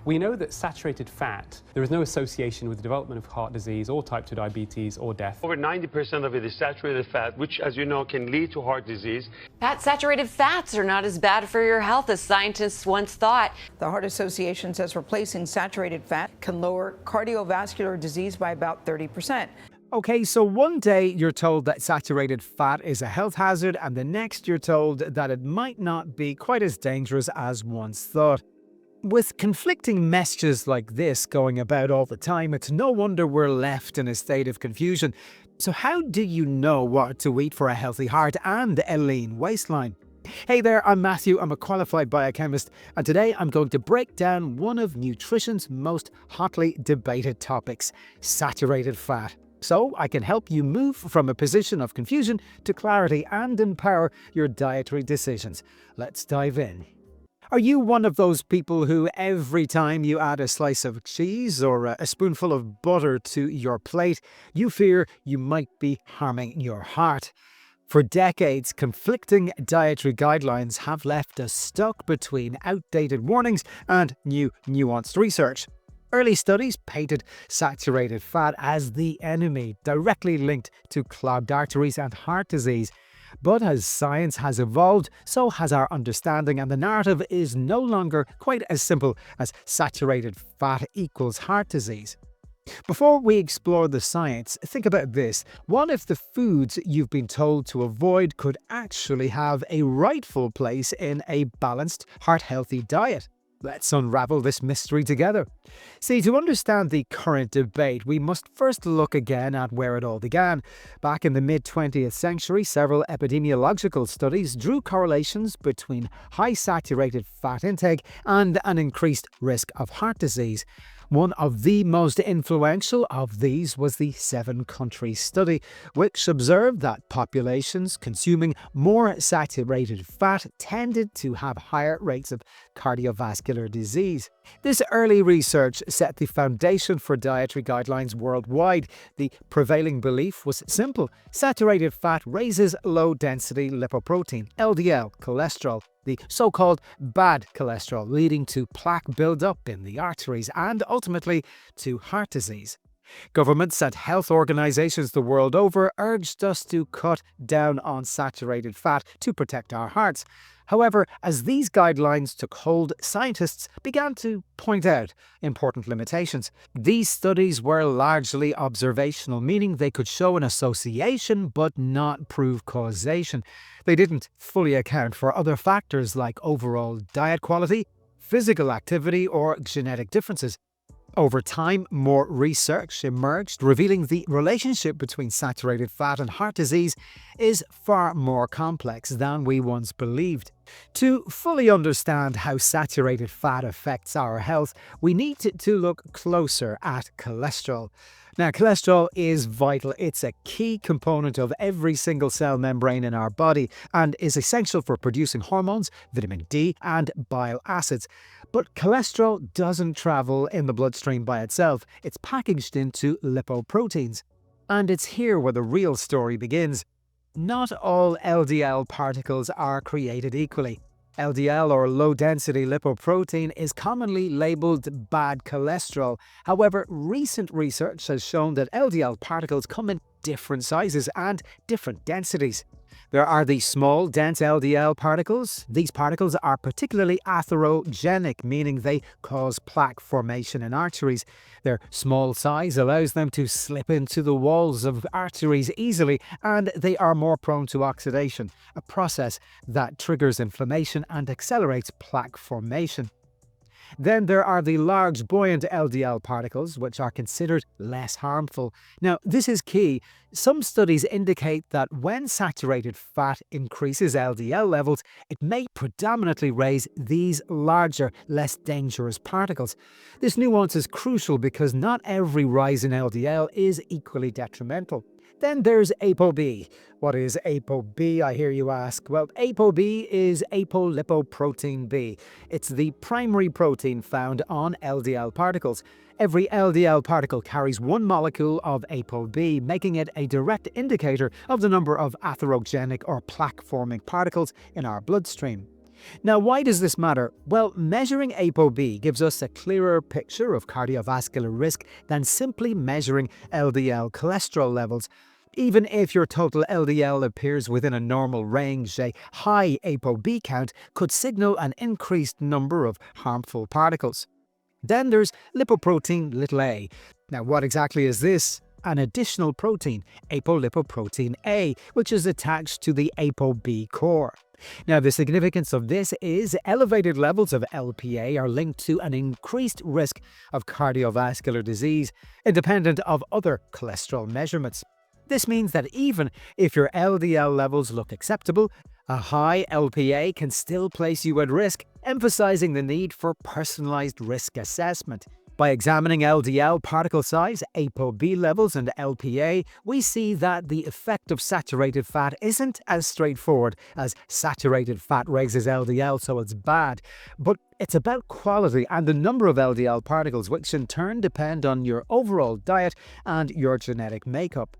We know that saturated fat, there is no association with the development of heart disease or type 2 diabetes or death. Over 90% of it is saturated fat, which, as you know, can lead to heart disease. Fat-saturated fats are not as bad for your health as scientists once thought. The Heart Association says replacing saturated fat can lower cardiovascular disease by about 30%. Okay, so one day you're told that saturated fat is a health hazard, and the next you're told that it might not be quite as dangerous as once thought. With conflicting messages like this going about all the time, it's no wonder we're left in a state of confusion. So how do you know what to eat for a healthy heart and a lean waistline? Hey there, I'm Matthew, I'm a qualified biochemist, and today I'm going to break down one of nutrition's most hotly debated topics, saturated fat. So I can help you move from a position of confusion to clarity and empower your dietary decisions. Let's dive in. Are you one of those people who every time you add a slice of cheese or a spoonful of butter to your plate, you fear you might be harming your heart? For decades, conflicting dietary guidelines have left us stuck between outdated warnings and new nuanced research. Early studies painted saturated fat as the enemy, directly linked to clogged arteries and heart disease. But as science has evolved, so has our understanding, and the narrative is no longer quite as simple as saturated fat equals heart disease. Before we explore the science, think about this. What if the foods you've been told to avoid could actually have a rightful place in a balanced, heart-healthy diet? Let's unravel this mystery together. See, to understand the current debate, we must first look again at where it all began. Back in the mid-20th century, several epidemiological studies drew correlations between high saturated fat intake and an increased risk of heart disease. One of the most influential of these was the 7-country study, which observed that populations consuming more saturated fat tended to have higher rates of cardiovascular disease. This early research set the foundation for dietary guidelines worldwide. The prevailing belief was simple: saturated fat raises low-density lipoprotein, LDL, cholesterol, the so-called bad cholesterol, leading to plaque buildup in the arteries and ultimately to heart disease. Governments and health organizations the world over urged us to cut down on saturated fat to protect our hearts. However, as these guidelines took hold, scientists began to point out important limitations. These studies were largely observational, meaning they could show an association but not prove causation. They didn't fully account for other factors like overall diet quality, physical activity, or genetic differences. Over time, more research emerged, revealing the relationship between saturated fat and heart disease is far more complex than we once believed. To fully understand how saturated fat affects our health, we need to look closer at cholesterol. Now, cholesterol is vital. It's a key component of every single cell membrane in our body and is essential for producing hormones, vitamin D, and bile acids. But cholesterol doesn't travel in the bloodstream by itself. It's packaged into lipoproteins. And it's here where the real story begins. Not all LDL particles are created equally. LDL, or low-density lipoprotein, is commonly labeled bad cholesterol. However, recent research has shown that LDL particles come in different sizes and different densities. There are the small, dense LDL particles. These particles are particularly atherogenic, meaning they cause plaque formation in arteries. Their small size allows them to slip into the walls of arteries easily, and they are more prone to oxidation, a process that triggers inflammation and accelerates plaque formation. Then there are the large buoyant LDL particles, which are considered less harmful. Now, this is key. Some studies indicate that when saturated fat increases LDL levels, it may predominantly raise these larger, less dangerous particles. This nuance is crucial because not every rise in LDL is equally detrimental. Then there's ApoB. What is ApoB, I hear you ask? Well, ApoB is apolipoprotein B. It's the primary protein found on LDL particles. Every LDL particle carries one molecule of ApoB, making it a direct indicator of the number of atherogenic or plaque-forming particles in our bloodstream. Now, why does this matter? Well, measuring ApoB gives us a clearer picture of cardiovascular risk than simply measuring LDL cholesterol levels. Even if your total LDL appears within a normal range, a high ApoB count could signal an increased number of harmful particles. Then there's lipoprotein a. Now, what exactly is this? An additional protein, apolipoprotein A, which is attached to the ApoB core. Now, the significance of this is elevated levels of LPA are linked to an increased risk of cardiovascular disease, independent of other cholesterol measurements. This means that even if your LDL levels look acceptable, a high LPA can still place you at risk, emphasizing the need for personalized risk assessment. By examining LDL particle size, ApoB levels, and LPA, we see that the effect of saturated fat isn't as straightforward as saturated fat raises LDL, so it's bad. But it's about quality and the number of LDL particles, which in turn depend on your overall diet and your genetic makeup.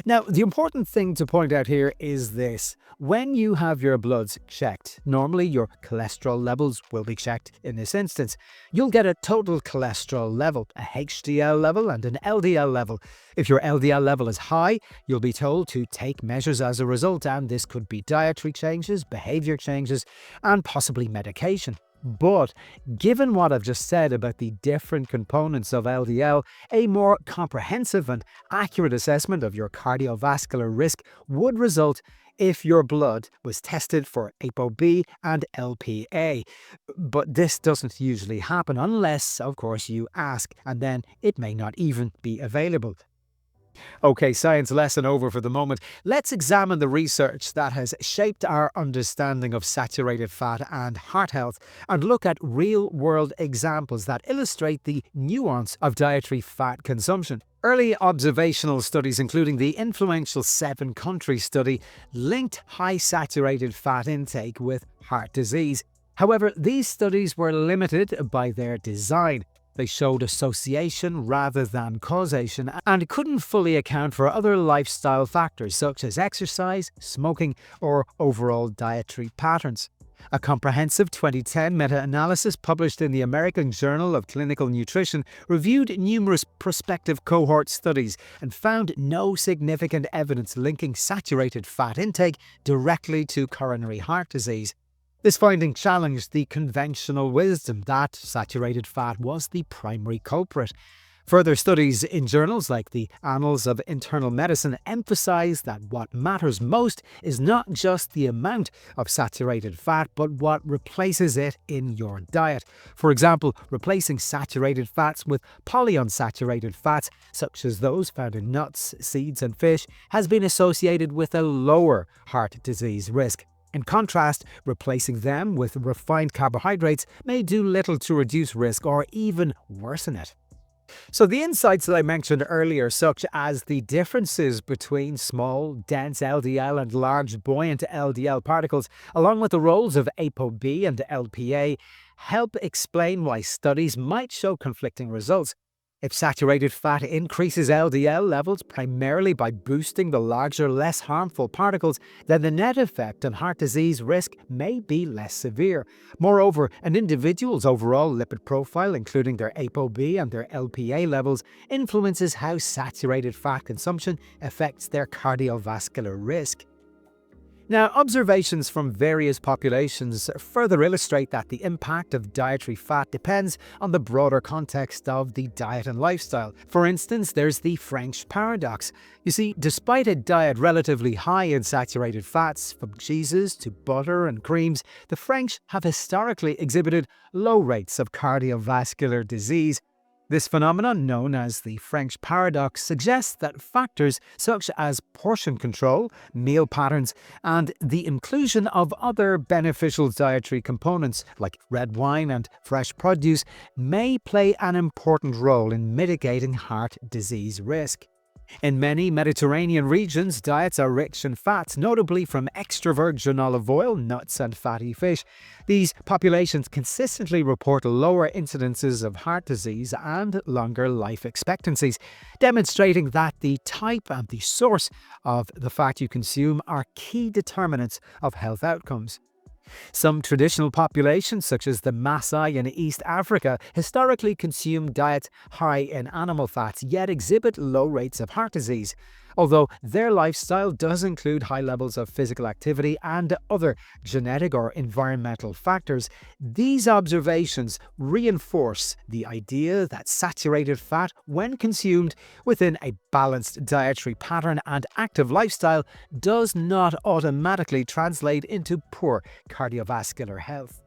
Now, the important thing to point out here is this. When you have your bloods checked, normally your cholesterol levels will be checked in this instance. You'll get a total cholesterol level, a HDL level, and an LDL level. If your LDL level is high, you'll be told to take measures as a result, and this could be dietary changes, behavior changes, and possibly medication. But given what I've just said about the different components of LDL, a more comprehensive and accurate assessment of your cardiovascular risk would result if your blood was tested for ApoB and LPA. But this doesn't usually happen unless, of course, you ask, and then it may not even be available. Okay, science lesson over for the moment. Let's examine the research that has shaped our understanding of saturated fat and heart health and look at real-world examples that illustrate the nuance of dietary fat consumption. Early observational studies, including the influential 7-country study, linked high saturated fat intake with heart disease. However, these studies were limited by their design. They showed association rather than causation and couldn't fully account for other lifestyle factors such as exercise, smoking, or overall dietary patterns. A comprehensive 2010 meta-analysis published in the American Journal of Clinical Nutrition reviewed numerous prospective cohort studies and found no significant evidence linking saturated fat intake directly to coronary heart disease. This finding challenged the conventional wisdom that saturated fat was the primary culprit. Further studies in journals like the Annals of Internal Medicine emphasize that what matters most is not just the amount of saturated fat, but what replaces it in your diet. For example, replacing saturated fats with polyunsaturated fats, such as those found in nuts, seeds, and fish, has been associated with a lower heart disease risk. In contrast, replacing them with refined carbohydrates may do little to reduce risk or even worsen it. So the insights that I mentioned earlier, such as the differences between small, dense LDL and large, buoyant LDL particles, along with the roles of ApoB and LPA, help explain why studies might show conflicting results. If saturated fat increases LDL levels primarily by boosting the larger, less harmful particles, then the net effect on heart disease risk may be less severe. Moreover, an individual's overall lipid profile, including their ApoB and their LPA levels, influences how saturated fat consumption affects their cardiovascular risk. Now, observations from various populations further illustrate that the impact of dietary fat depends on the broader context of the diet and lifestyle. For instance, there's the French paradox. You see, despite a diet relatively high in saturated fats, from cheeses to butter and creams, the French have historically exhibited low rates of cardiovascular disease. This phenomenon, known as the French paradox, suggests that factors such as portion control, meal patterns, and the inclusion of other beneficial dietary components like red wine and fresh produce may play an important role in mitigating heart disease risk. In many Mediterranean regions, diets are rich in fats, notably from extra virgin olive oil, nuts, and fatty fish. These populations consistently report lower incidences of heart disease and longer life expectancies, demonstrating that the type and the source of the fat you consume are key determinants of health outcomes. Some traditional populations, such as the Maasai in East Africa, historically consume diets high in animal fats, yet exhibit low rates of heart disease. Although their lifestyle does include high levels of physical activity and other genetic or environmental factors, these observations reinforce the idea that saturated fat, when consumed within a balanced dietary pattern and active lifestyle, does not automatically translate into poor cardiovascular health.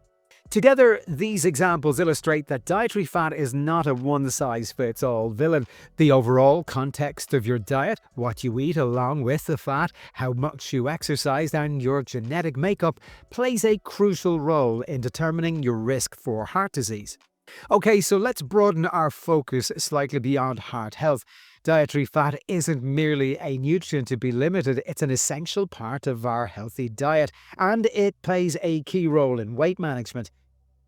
Together, these examples illustrate that dietary fat is not a one-size-fits-all villain. The overall context of your diet, what you eat along with the fat, how much you exercise, and your genetic makeup plays a crucial role in determining your risk for heart disease. Okay, so let's broaden our focus slightly beyond heart health. Dietary fat isn't merely a nutrient to be limited, it's an essential part of our healthy diet, and it plays a key role in weight management.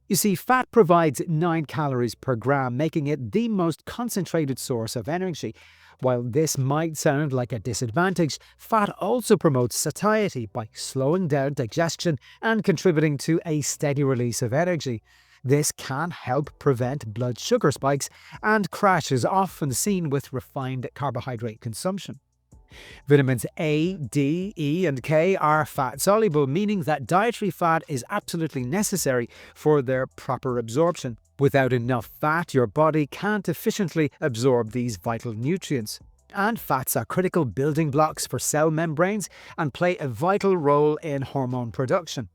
You see, fat provides 9 calories per gram, making it the most concentrated source of energy. While this might sound like a disadvantage, fat also promotes satiety by slowing down digestion and contributing to a steady release of energy. This can help prevent blood sugar spikes and crashes often seen with refined carbohydrate consumption. Vitamins A, D, E, and K are fat-soluble, meaning that dietary fat is absolutely necessary for their proper absorption. Without enough fat, your body can't efficiently absorb these vital nutrients. And fats are critical building blocks for cell membranes and play a vital role in hormone production.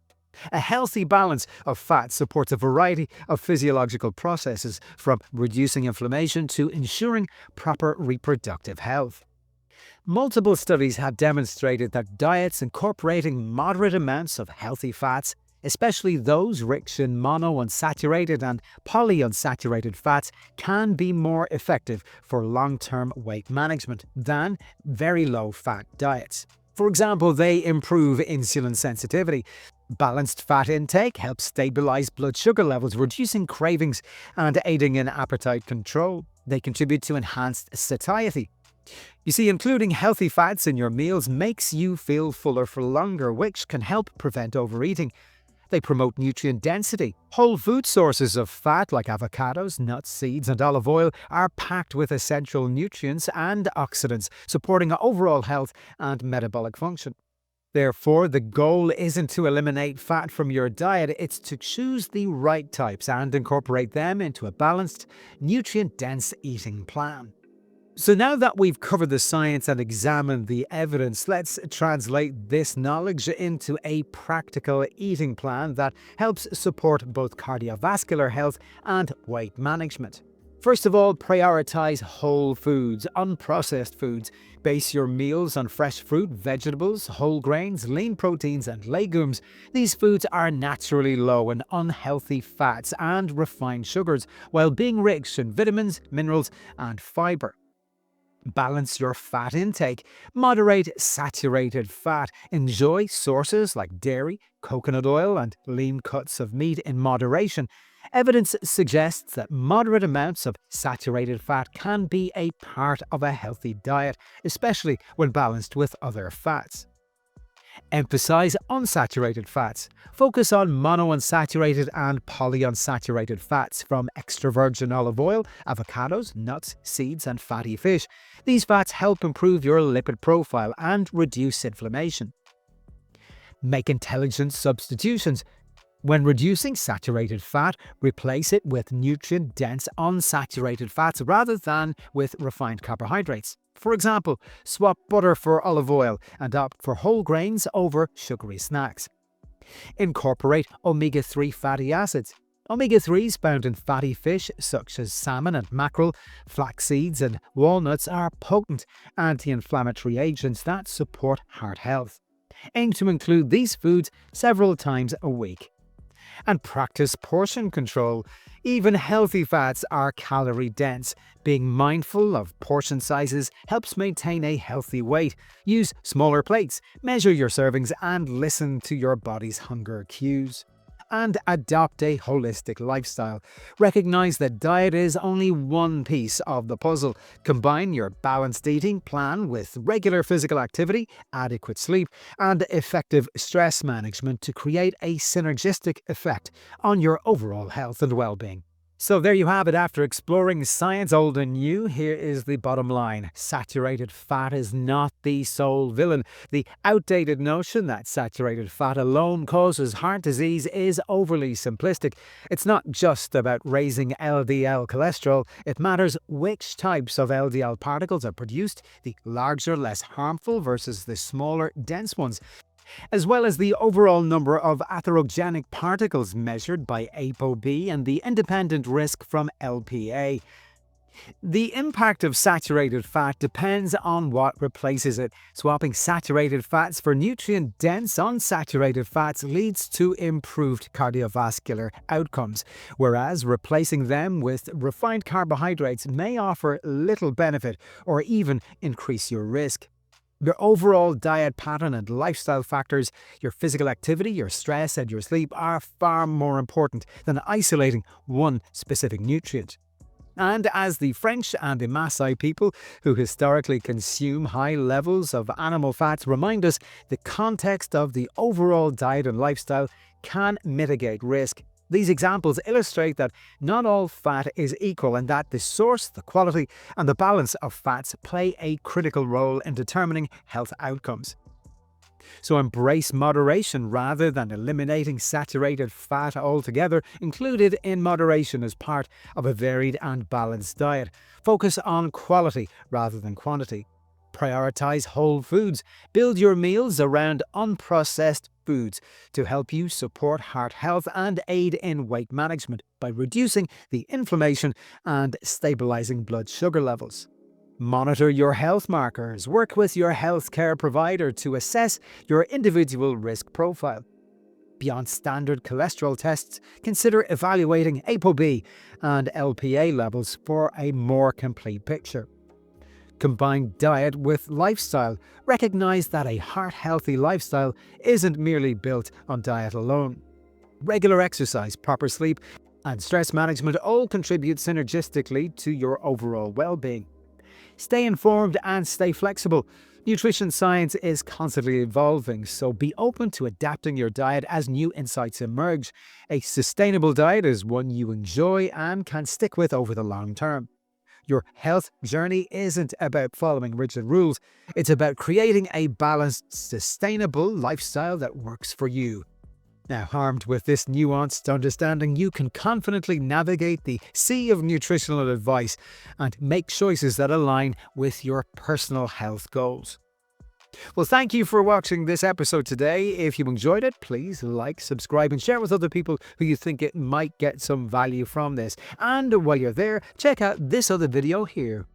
A healthy balance of fat supports a variety of physiological processes, from reducing inflammation to ensuring proper reproductive health. Multiple studies have demonstrated that diets incorporating moderate amounts of healthy fats, especially those rich in monounsaturated and polyunsaturated fats, can be more effective for long-term weight management than very low-fat diets. For example, they improve insulin sensitivity. Balanced fat intake helps stabilize blood sugar levels, reducing cravings and aiding in appetite control. They contribute to enhanced satiety. You see, including healthy fats in your meals makes you feel fuller for longer, which can help prevent overeating. They promote nutrient density. Whole food sources of fat like avocados, nuts, seeds, and olive oil are packed with essential nutrients and oxidants, supporting overall health and metabolic function. Therefore, the goal isn't to eliminate fat from your diet, it's to choose the right types and incorporate them into a balanced, nutrient-dense eating plan. So now that we've covered the science and examined the evidence, let's translate this knowledge into a practical eating plan that helps support both cardiovascular health and weight management. First of all, prioritize whole foods, unprocessed foods. Base your meals on fresh fruit, vegetables, whole grains, lean proteins, and legumes. These foods are naturally low in unhealthy fats and refined sugars, while being rich in vitamins, minerals, and fiber. Balance your fat intake. Moderate saturated fat. Enjoy sources like dairy, coconut oil, and lean cuts of meat in moderation. Evidence suggests that moderate amounts of saturated fat can be a part of a healthy diet, especially when balanced with other fats. Emphasize unsaturated fats. Focus on monounsaturated and polyunsaturated fats from extra virgin olive oil, avocados, nuts, seeds, and fatty fish. These fats help improve your lipid profile and reduce inflammation. Make intelligent substitutions. When reducing saturated fat, replace it with nutrient-dense unsaturated fats rather than with refined carbohydrates. For example, swap butter for olive oil and opt for whole grains over sugary snacks. Incorporate omega-3 fatty acids. Omega-3s found in fatty fish such as salmon and mackerel, flax seeds, and walnuts are potent anti-inflammatory agents that support heart health. Aim to include these foods several times a week. And practice portion control. Even healthy fats are calorie dense. Being mindful of portion sizes helps maintain a healthy weight. Use smaller plates, measure your servings, and listen to your body's hunger cues. and adopt a holistic lifestyle. Recognize that diet is only one piece of the puzzle. Combine your balanced eating plan with regular physical activity, adequate sleep, and effective stress management to create a synergistic effect on your overall health and well-being. So there you have it. After exploring science old and new, here is the bottom line. Saturated fat is not the sole villain. The outdated notion that saturated fat alone causes heart disease is overly simplistic. It's not just about raising LDL cholesterol. It matters which types of LDL particles are produced, the larger, less harmful versus the smaller, dense ones, as well as the overall number of atherogenic particles measured by ApoB and the independent risk from LPA. The impact of saturated fat depends on what replaces it. Swapping saturated fats for nutrient-dense unsaturated fats leads to improved cardiovascular outcomes, whereas replacing them with refined carbohydrates may offer little benefit or even increase your risk. Your overall diet pattern and lifestyle factors, your physical activity, your stress, and your sleep are far more important than isolating one specific nutrient. And as the French and the Maasai people who historically consume high levels of animal fats remind us, the context of the overall diet and lifestyle can mitigate risk. These examples illustrate that not all fat is equal and that the source, the quality, and the balance of fats play a critical role in determining health outcomes. So embrace moderation rather than eliminating saturated fat altogether. Include it in moderation as part of a varied and balanced diet. Focus on quality rather than quantity. Prioritize whole foods. Build your meals around unprocessed foods to help you support heart health and aid in weight management by reducing the inflammation and stabilizing blood sugar levels. Monitor your health markers. Work with your healthcare provider to assess your individual risk profile. Beyond standard cholesterol tests, consider evaluating ApoB and LPA levels for a more complete picture. Combine diet with lifestyle. Recognize that a heart-healthy lifestyle isn't merely built on diet alone. Regular exercise, proper sleep, and stress management all contribute synergistically to your overall well-being. Stay informed and stay flexible. Nutrition science is constantly evolving, so be open to adapting your diet as new insights emerge. A sustainable diet is one you enjoy and can stick with over the long term. Your health journey isn't about following rigid rules. It's about creating a balanced, sustainable lifestyle that works for you. Now, armed with this nuanced understanding, you can confidently navigate the sea of nutritional advice and make choices that align with your personal health goals. Well, thank you for watching this episode today. If you enjoyed it, please like, subscribe, and share with other people who you think it might get some value from this. And while you're there, check out this other video here.